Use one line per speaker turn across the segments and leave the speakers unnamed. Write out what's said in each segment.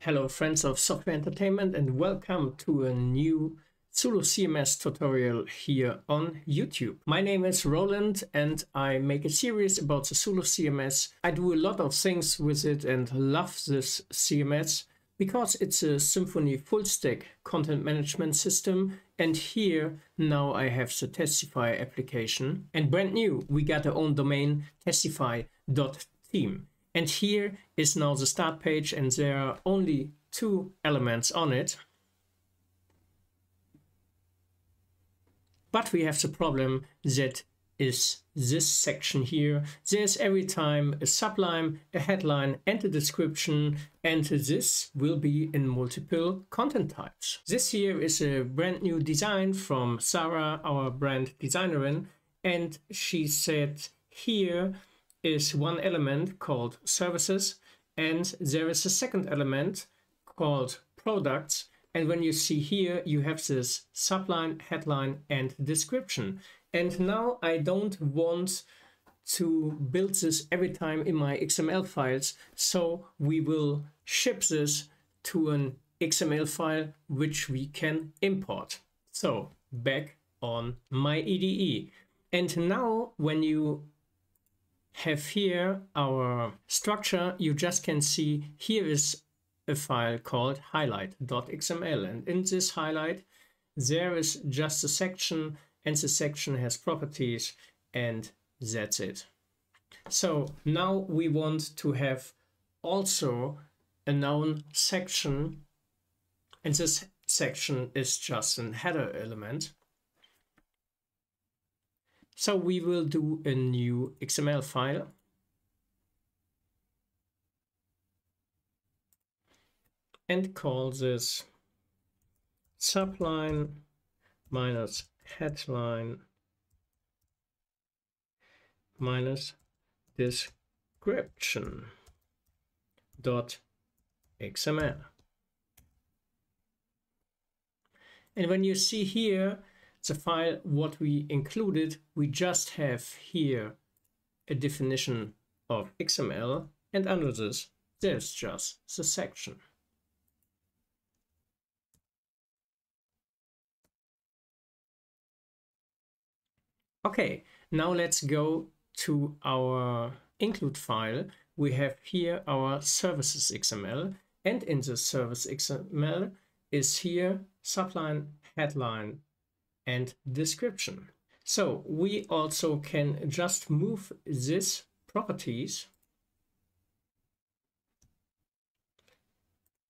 Hello friends of software entertainment and welcome to a new Sulu CMS tutorial here on YouTube. My name is Roland and I make a series about the Sulu CMS. I do a lot of things with it and love this CMS because it's a Symfony full stack content management system, and here now I have the Testify application, and brand new we got our own domain testify.theme. And here is now the start page, and there are only two elements on it. But we have the problem that is this section here. There's every time a subline, a headline and a description, and this will be in multiple content types. This here is a brand new design from Sarah, our brand designerin, and she said here is one element called services, and there is a second element called products. And when you see here, you have this subline, headline and description. And now I don't want to build this every time in my XML files, so we will ship this to an XML file which we can import. So back on my IDE. And now when you have here our structure, you just can see here is a file called highlight.xml, and in this highlight there is just a section, and the section has properties, and that's it. So now we want to have also a noun section, and this section is just an header element. So we will do a new XML file. And call this subline minus headline minus description dot XML. And when you see here the file what we included, we just have here a definition of XML, and under this there's just the section. Okay, now let's go to our include file. We have here our services XML, and in the service XML is here subline, headline and description. So we also can just move these properties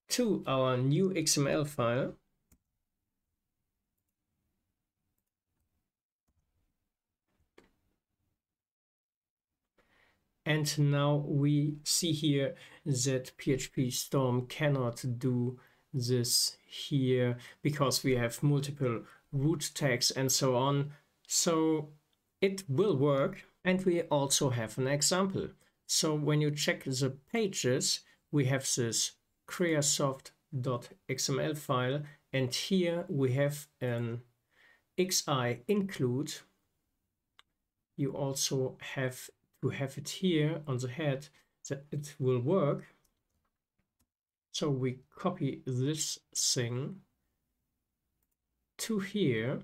to our new XML file. And now we see here that PHP Storm cannot do this here because we have multiple root tags and so on. So it will work. And we also have an example. So when you check the pages, we have this creasoft.xml file, and here we have an xi include. You also have to have it here on the head that it will work. So we copy this thing to here,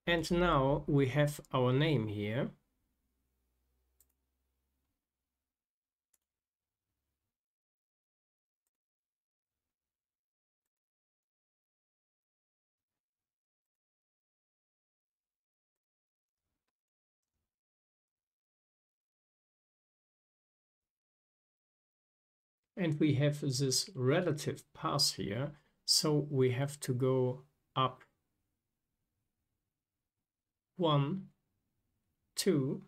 and now we have our name here. And we have this relative path here, so we have to go up 1, 2,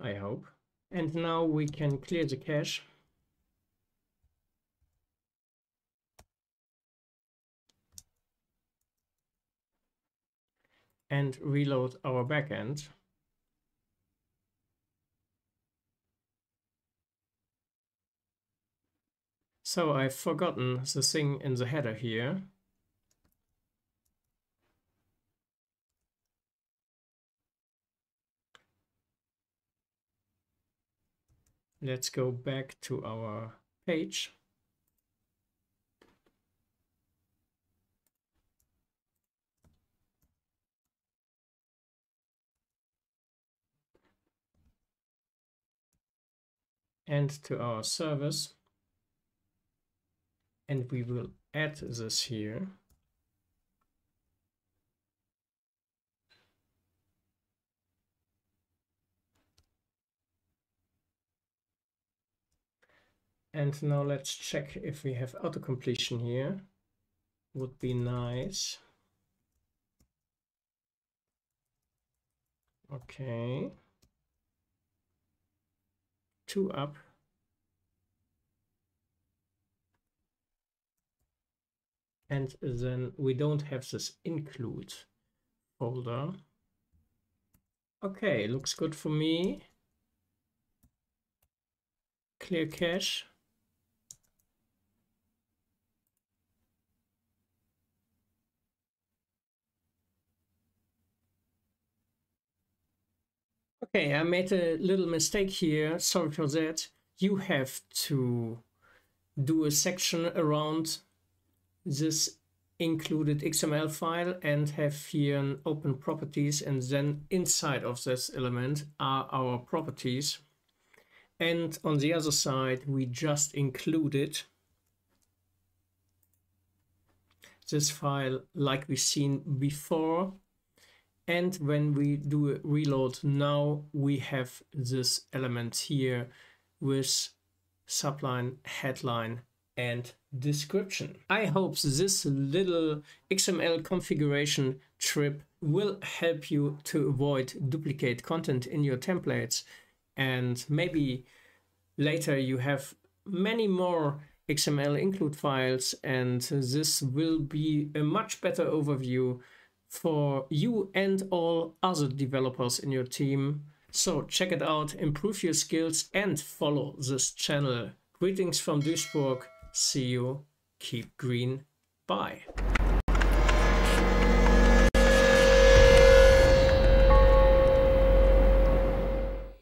I hope. And now we can clear the cache. And reload our backend. So I've forgotten the thing in the header here. Let's go back to our page. And to our service. And we will add this here. And now let's check if we have auto-completion here. Would be nice. Okay. 2 up. And then we don't have this include folder. Okay, looks good for me. Clear cache. Okay, I made a little mistake here. Sorry for that. You have to do a section around this included XML file and have here an open properties, and then inside of this element are our properties. And on the other side, we just included this file like we've seen before. And when we do a reload now, we have this element here with subline, headline, and description. I hope this little XML configuration trip will help you to avoid duplicate content in your templates. And maybe later you have many more XML include files, and this will be a much better overview for you and all other developers in your team. So check it out, improve your skills, and follow this channel. Greetings from Duisburg. See you. Keep green. Bye.